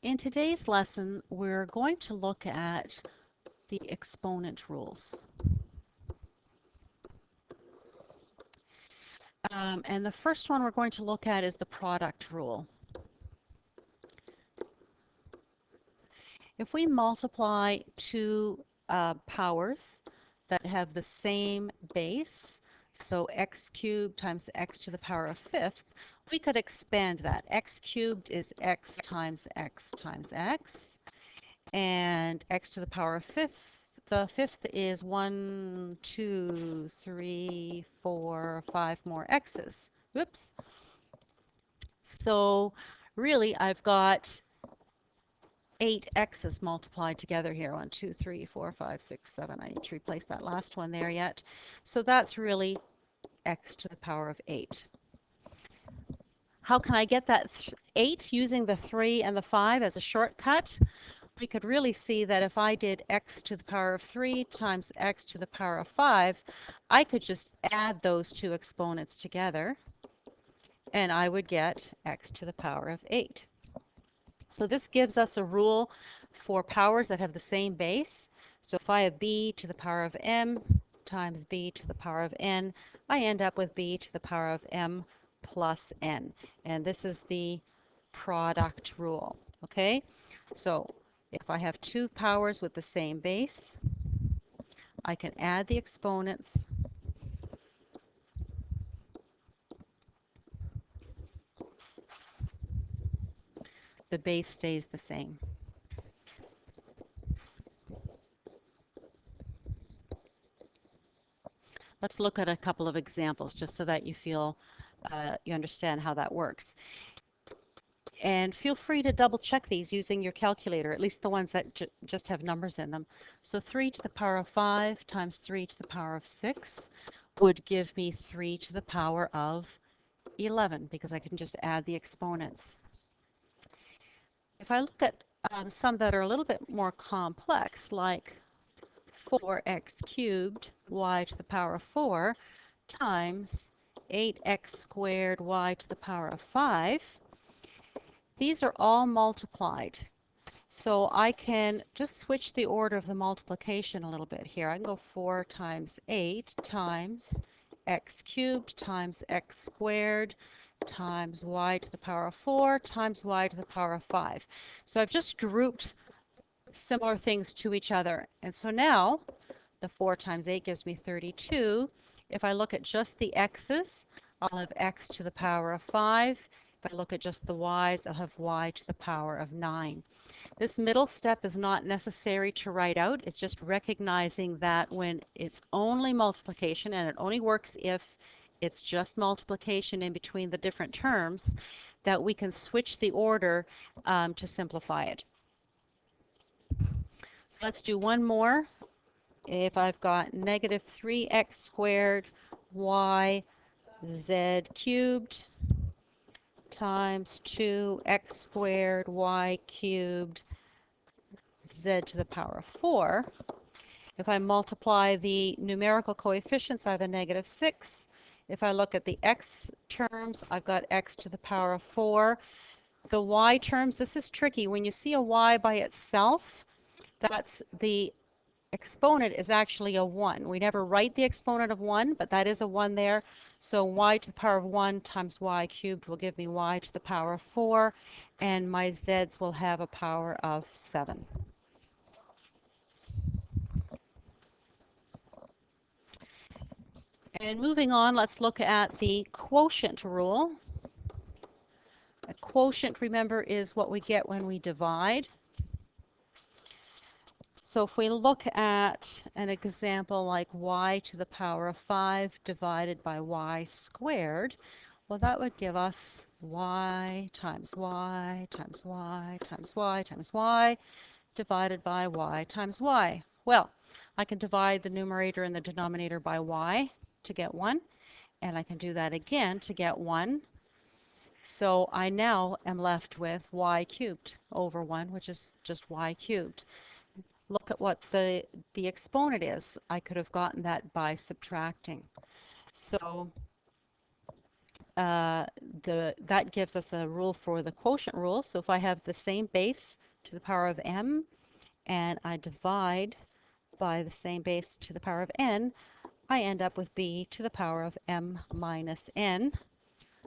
In today's lesson, we're going to look at the exponent rules. And the first one we're going to look at is the product rule. If we multiply two powers that have the same base, so x cubed times x to the power of fifth, we could expand that. X cubed is x times x times x, and x to the power of fifth. The fifth is 1, 2, 3, 4, 5 more x's. Whoops. So really, I've got 8 x's multiplied together here. 1, 2, 3, 4, 5, 6, 7. I need to replace that last one there yet. So that's really x to the power of 8. How can I get that 8 using the 3 and the 5 as a shortcut? We could really see that if I did x to the power of 3 times x to the power of 5, I could just add those two exponents together, and I would get x to the power of 8. So this gives us a rule for powers that have the same base. So if I have b to the power of m times b to the power of n, I end up with b to the power of m plus n. And this is the product rule. Okay? So if I have two powers with the same base, I can add the exponents. The base stays the same. Let's look at a couple of examples just so that you feel you understand how that works. And feel free to double check these using your calculator, at least the ones that just have numbers in them. So 3 to the power of 5 times 3 to the power of 6 would give me 3 to the power of 11 because I can just add the exponents. If I look at some that are a little bit more complex, like 4x cubed y to the power of 4 times 8x squared y to the power of 5, these are all multiplied. So I can just switch the order of the multiplication a little bit here. I can go 4 times 8 times x cubed times x squared times y to the power of 4 times y to the power of 5. So I've just grouped similar things to each other. And so now the 4 times 8 gives me 32. If I look at just the x's, I'll have x to the power of 5. If I look at just the y's, I'll have y to the power of 9. This middle step is not necessary to write out. It's just recognizing that when it's only multiplication, and it only works if it's just multiplication in between the different terms, that we can switch the order to simplify it. So let's do one more. If I've got negative 3x squared y z cubed times 2x squared y cubed z to the power of 4. If I multiply the numerical coefficients, I have a negative 6. If I look at the x terms, I've got x to the power of 4. The y terms, this is tricky. When you see a y by itself, that's the exponent is actually a 1. We never write the exponent of 1, but that is a 1 there. So y to the power of 1 times y cubed will give me y to the power of 4, and my z's will have a power of 7. And moving on, let's look at the quotient rule. A quotient, remember, is what we get when we divide. So if we look at an example like y to the power of 5 divided by y squared, well, that would give us y times y times y times y times y divided by y times y. Well, I can divide the numerator and the denominator by y to get 1, and I can do that again to get 1. So I now am left with y cubed over 1, which is just y cubed. Look at what the exponent is. I could have gotten that by subtracting. So uh, that gives us a rule for the quotient rule. So if I have the same base to the power of m and I divide by the same base to the power of n, I end up with b to the power of m minus n,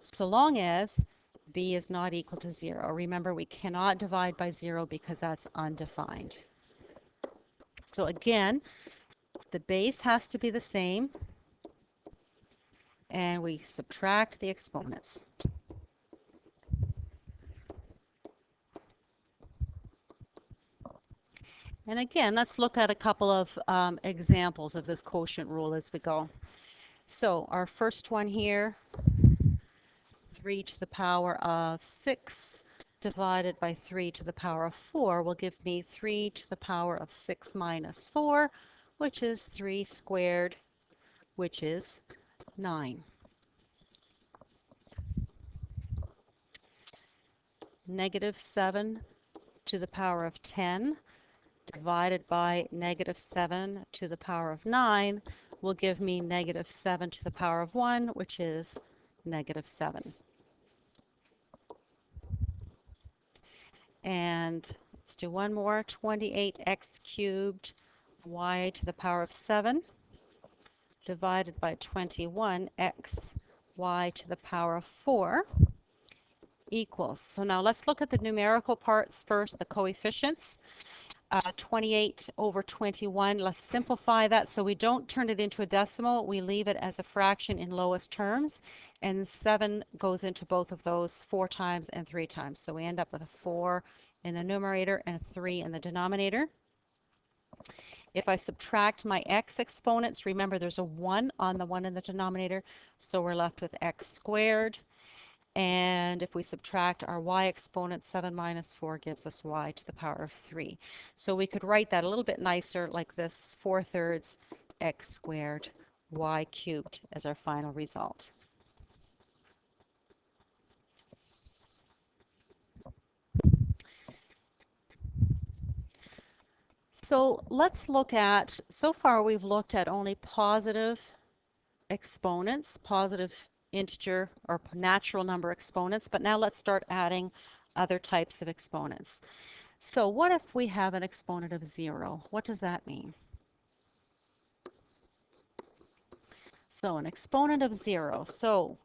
so long as b is not equal to 0. Remember, we cannot divide by 0 because that's undefined. So again, the base has to be the same, and we subtract the exponents. And again, let's look at a couple of examples of this quotient rule as we go. So our first one here, 3 to the power of 6 divided by 3 to the power of 4 will give me 3 to the power of 6 minus 4, which is 3 squared, which is 9. Negative 7 to the power of 10 divided by negative 7 to the power of 9 will give me negative 7 to the power of 1, which is negative 7. And let's do one more. 28x cubed y to the power of 7 divided by 21x y to the power of 4 equals. So now let's look at the numerical parts first, the coefficients. 28 over 21, let's simplify that so we don't turn it into a decimal. We leave it as a fraction in lowest terms, and 7 goes into both of those 4 times and 3 times. So we end up with a 4 in the numerator and a 3 in the denominator. If I subtract my x exponents, remember there's a 1 on the 1 in the denominator, so we're left with x squared. And if we subtract our y exponent, 7 minus 4 gives us y to the power of 3. So we could write that a little bit nicer like this: 4/3 x squared y cubed as our final result. So let's look at, so far we've looked at only positive exponents, positive integer or natural number exponents, but now let's start adding other types of exponents. So what if we have an exponent of 0? What does that mean? So an exponent of 0. So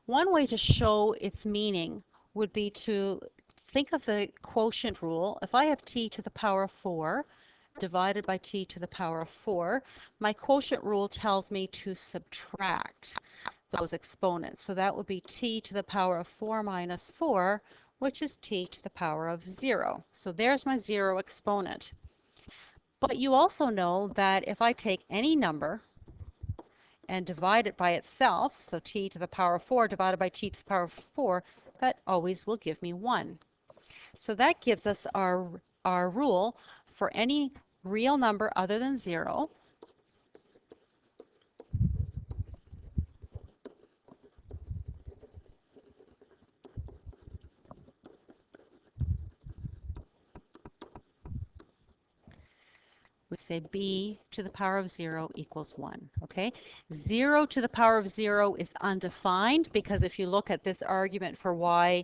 one way to show its meaning would be to think of the quotient rule. If I have t to the power of 4 divided by t to the power of 4, my quotient rule tells me to subtract those exponents. So that would be t to the power of 4 minus 4, which is t to the power of 0. So there's my 0 exponent. But you also know that if I take any number and divide it by itself, so t to the power of 4 divided by t to the power of 4, that always will give me 1. So that gives us our rule for any real number other than 0. We say b to the power of 0 equals 1, okay? 0 to the power of 0 is undefined because if you look at this argument for why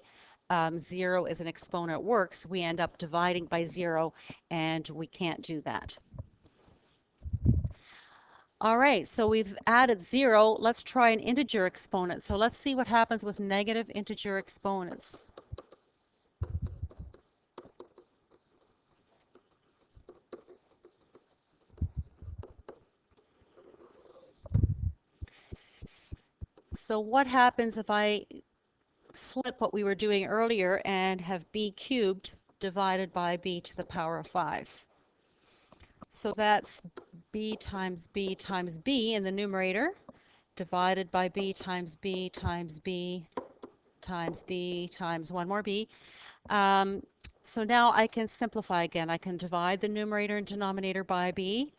0 is an exponent works, we end up dividing by 0, and we can't do that. All right, so we've added 0. Let's try an integer exponent. So let's see what happens with negative integer exponents. So what happens if I flip what we were doing earlier and have b cubed divided by b to the power of 5? So that's b times b times b in the numerator divided by b times b times b times b times one more b. Um, so now I can simplify again. I can divide the numerator and denominator by b,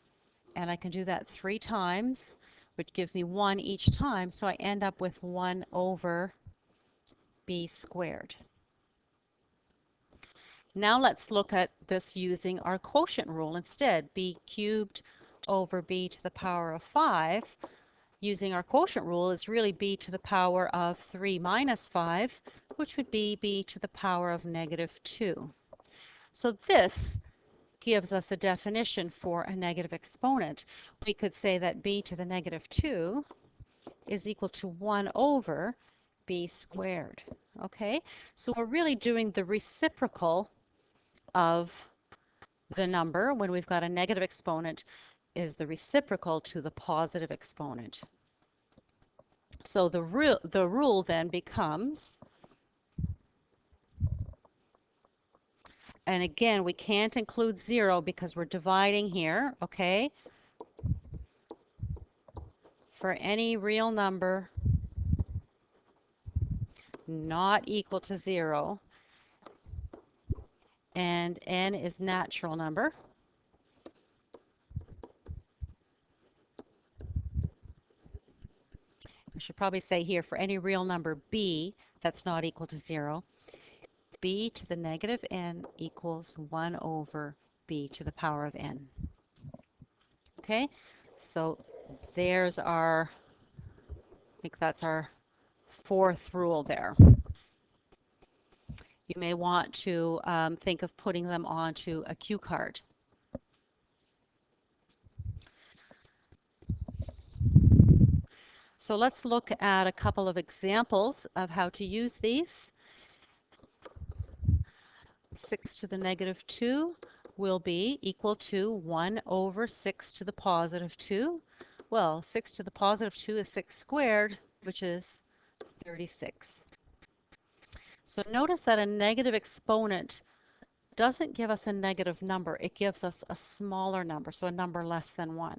and I can do that 3 times, which gives me 1 each time. So I end up with 1 over b squared. Now let's look at this using our quotient rule instead. B cubed over b to the power of 5 using our quotient rule is really b to the power of 3 minus 5, which would be b to the power of negative 2. So this gives us a definition for a negative exponent. We could say that b to the negative 2 is equal to 1 over b squared. Okay, so we're really doing the reciprocal of the number when we've got a negative exponent is the reciprocal to the positive exponent. So the rule then becomes, and again, we can't include 0 because we're dividing here, okay? For any real number not equal to 0, and n is natural number, I should probably say here for any real number b that's not equal to 0, b to the negative n equals 1 over b to the power of n. Okay, so there's our, I think that's our fourth rule there. You may want to think of putting them onto a cue card. So let's look at a couple of examples of how to use these. 6 to the negative 2 will be equal to 1 over 6 to the positive 2. Well, 6 to the positive 2 is 6 squared, which is 36. So notice that a negative exponent doesn't give us a negative number. It gives us a smaller number, so a number less than 1.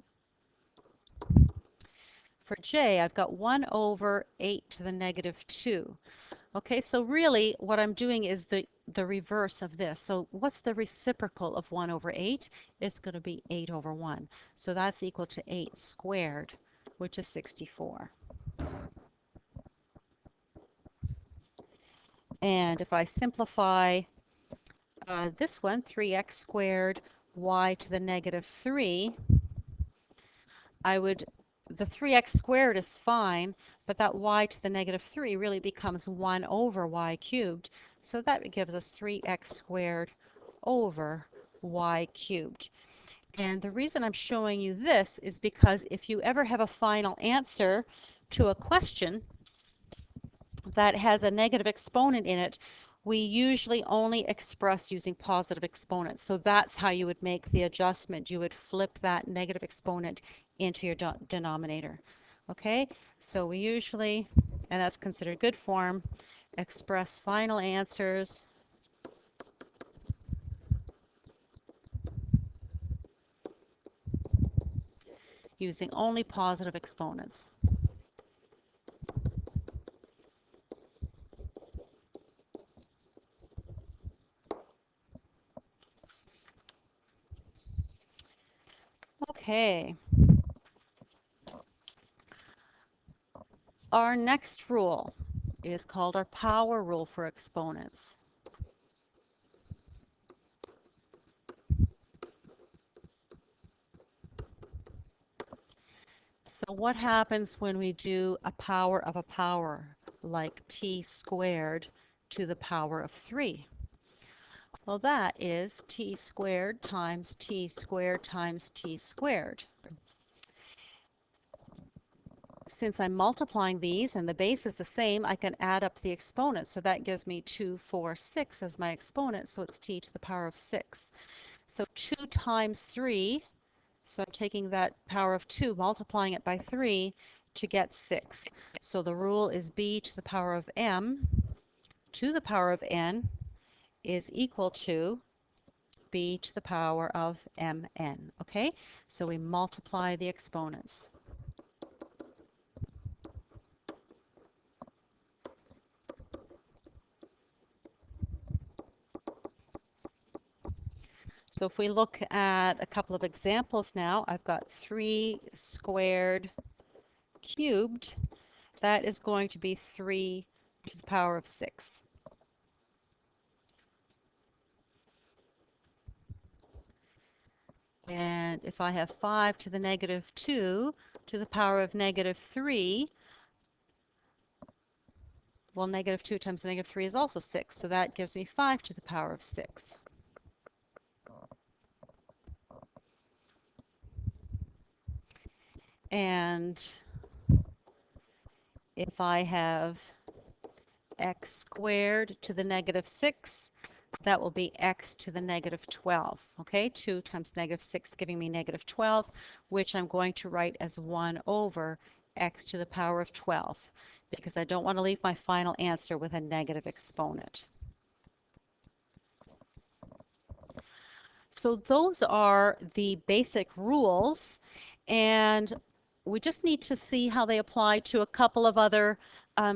For j, I've got 1 over 8 to the negative 2. Okay, so really what I'm doing is the reverse of this. So what's the reciprocal of 1 over 8? It's going to be 8 over 1. So that's equal to 8 squared, which is 64. And if I simplify this one, 3x squared y to the negative 3, the 3x squared is fine, but that y to the negative 3 really becomes 1 over y cubed. So that gives us 3x squared over y cubed. And the reason I'm showing you this is because if you ever have a final answer to a question that has a negative exponent in it, we usually only express using positive exponents. So that's how you would make the adjustment. You would flip that negative exponent into your denominator. Okay, so we usually, and that's considered good form, express final answers using only positive exponents. Okay. Our next rule is called our power rule for exponents. So what happens when we do a power of a power, like t squared to the power of 3? Well, that is t squared times t squared times t squared. Since I'm multiplying these and the base is the same, I can add up the exponents. So that gives me 2, 4, 6 as my exponent, so it's t to the power of 6. So 2 times 3, so I'm taking that power of 2, multiplying it by 3 to get 6. So the rule is b to the power of m to the power of n is equal to b to the power of mn. Okay, so we multiply the exponents. So if we look at a couple of examples now, I've got 3 squared cubed. That is going to be 3 to the power of 6. And if I have 5 to the negative 2, to the power of negative 3. Well, negative 2 times negative 3 is also 6, so that gives me 5 to the power of 6. And if I have x squared to the negative 6, that will be x to the negative 12. Okay, 2 times negative 6 giving me negative 12, which I'm going to write as 1 over x to the power of 12, because I don't want to leave my final answer with a negative exponent. So those are the basic rules, and we just need to see how they apply to a couple of other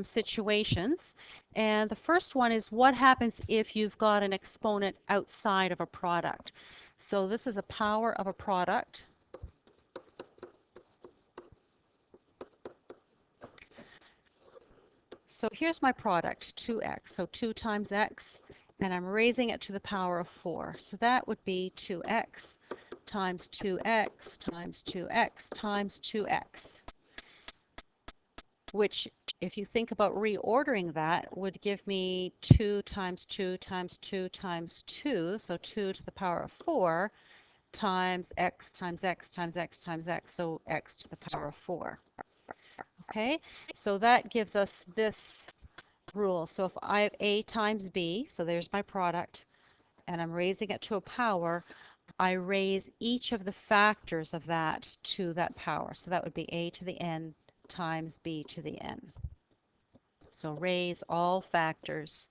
situations. And the first one is what happens if you've got an exponent outside of a product. So this is a power of a product. So here's my product, 2x. So 2 times x, and I'm raising it to the power of 4. So that would be 2x times 2x times 2x times 2x, which, if you think about reordering that, would give me 2 times 2 times 2 times 2, so 2 to the power of 4, times x times x times x times x, so x to the power of 4. Okay, so that gives us this rule. So if I have a times b, so there's my product, and I'm raising it to a power, I raise each of the factors of that to that power. So that would be a to the n times b to the n. So raise all factors.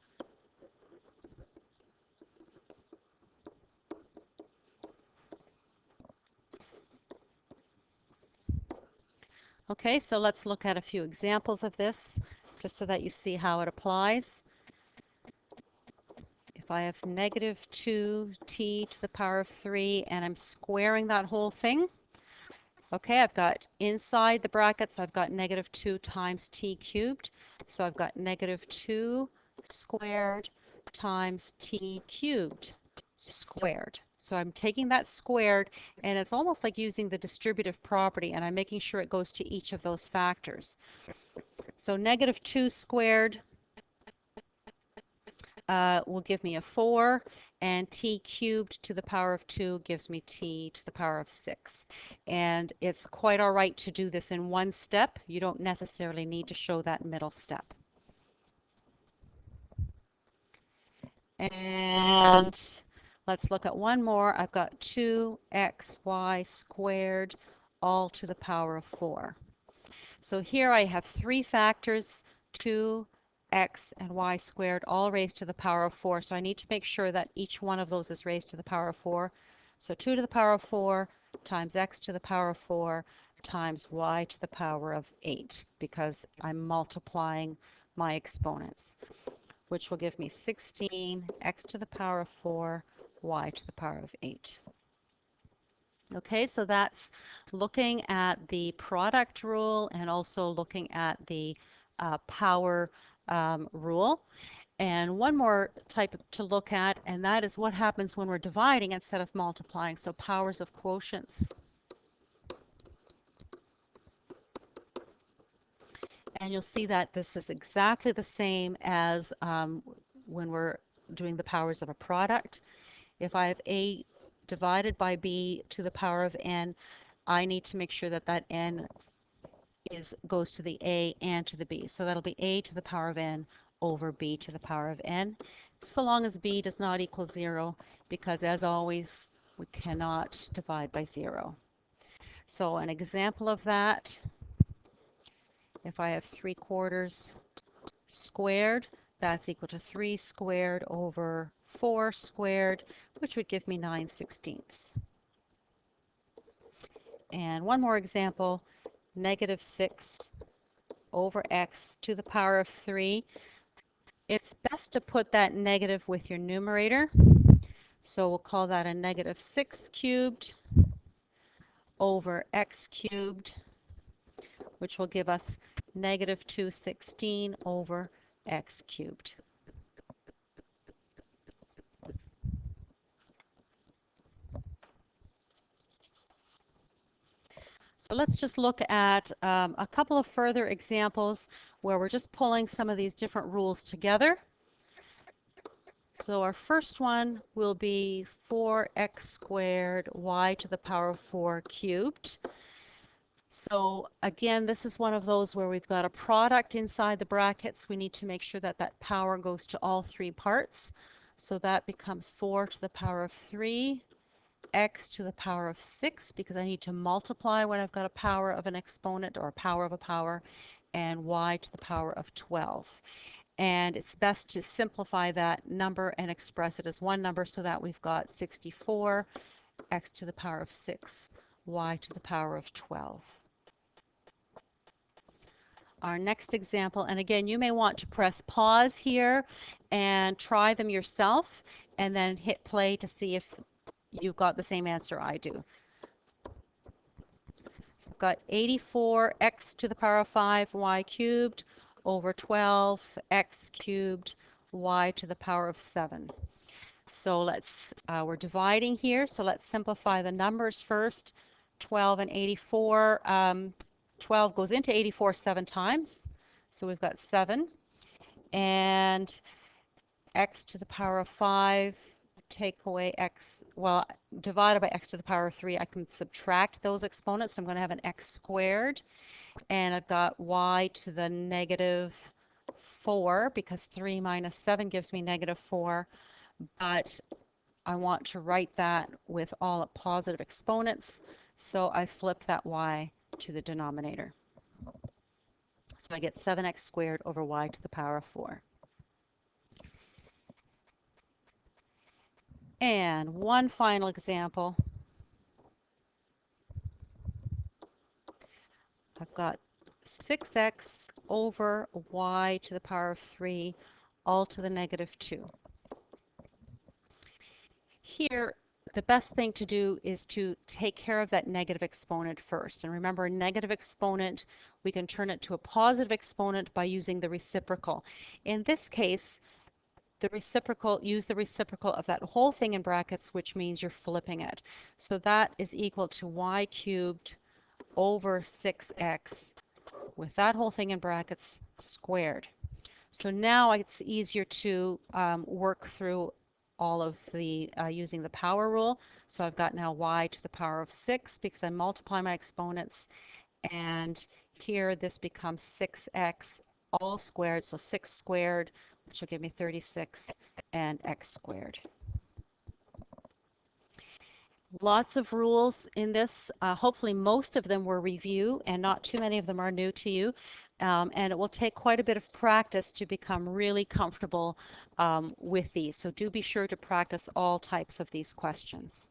Okay, so let's look at a few examples of this, just so that you see how it applies. If I have negative 2t to the power of 3, and I'm squaring that whole thing, okay, I've got inside the brackets, I've got negative 2 times t cubed. So I've got negative 2 squared times t cubed squared. So I'm taking that squared, and it's almost like using the distributive property, and I'm making sure it goes to each of those factors. So negative 2 squared will give me a 4, and t cubed to the power of 2 gives me t to the power of 6. And it's quite all right to do this in one step. You don't necessarily need to show that middle step. And let's look at one more. I've got 2xy squared all to the power of 4. So here I have three factors, 2x and y squared, all raised to the power of 4. So I need to make sure that each one of those is raised to the power of 4. So 2 to the power of 4 times x to the power of 4 times y to the power of 8, because I'm multiplying my exponents, which will give me 16 x to the power of 4, y to the power of 8. Okay, so that's looking at the product rule and also looking at the power rule. And one more type to look at, and that is what happens when we're dividing instead of multiplying. So powers of quotients. And you'll see that this is exactly the same as when we're doing the powers of a product. If I have a divided by b to the power of n, I need to make sure that that n goes to the a and to the b. So that'll be a to the power of n over b to the power of n, so long as b does not equal 0, because as always, we cannot divide by 0. So an example of that, if I have 3/4 squared, that's equal to 3 squared over 4 squared, which would give me 9/16. And one more example, negative 6 over x to the power of 3. It's best to put that negative with your numerator. So we'll call that a negative 6 cubed over x cubed, which will give us negative 216 over x cubed. So let's just look at a couple of further examples where we're just pulling some of these different rules together. So our first one will be 4x squared y to the power of 4 cubed. So again, this is one of those where we've got a product inside the brackets. We need to make sure that that power goes to all three parts. So that becomes 4 to the power of 3, x to the power of 6, because I need to multiply when I've got a power of an exponent or a power of a power, and y to the power of 12. And it's best to simplify that number and express it as one number so that we've got 64, x to the power of 6, y to the power of 12. Our next example, and again, you may want to press pause here and try them yourself, and then hit play to see if you've got the same answer I do. So I've got 84x to the power of 5 y cubed over 12x cubed y to the power of 7. So we're dividing here, so let's simplify the numbers first. 12 and 84. 12 goes into 84 7 times, so we've got 7. And x to the power of 5, take away x, well, divided by x to the power of 3, I can subtract those exponents, so I'm going to have an x squared. And I've got y to the negative 4, because 3 minus 7 gives me negative 4. But I want to write that with all positive exponents, so I flip that y to the denominator. So I get 7x squared over y to the power of 4. And one final example. I've got 6x over y to the power of 3 all to the negative 2. Here, the best thing to do is to take care of that negative exponent first. And remember, a negative exponent, we can turn it to a positive exponent by using the reciprocal. In this case, use the reciprocal of that whole thing in brackets, which means you're flipping it. So that is equal to y cubed over 6x with that whole thing in brackets squared. So now it's easier to work through all of the using the power rule. So I've got now y to the power of 6 because I multiply my exponents, and here this becomes 6x all squared, so 6 squared, which will give me 36, and x squared. Lots of rules in this. Hopefully most of them were review and not too many of them are new to you. And it will take quite a bit of practice to become really comfortable with these. So do be sure to practice all types of these questions.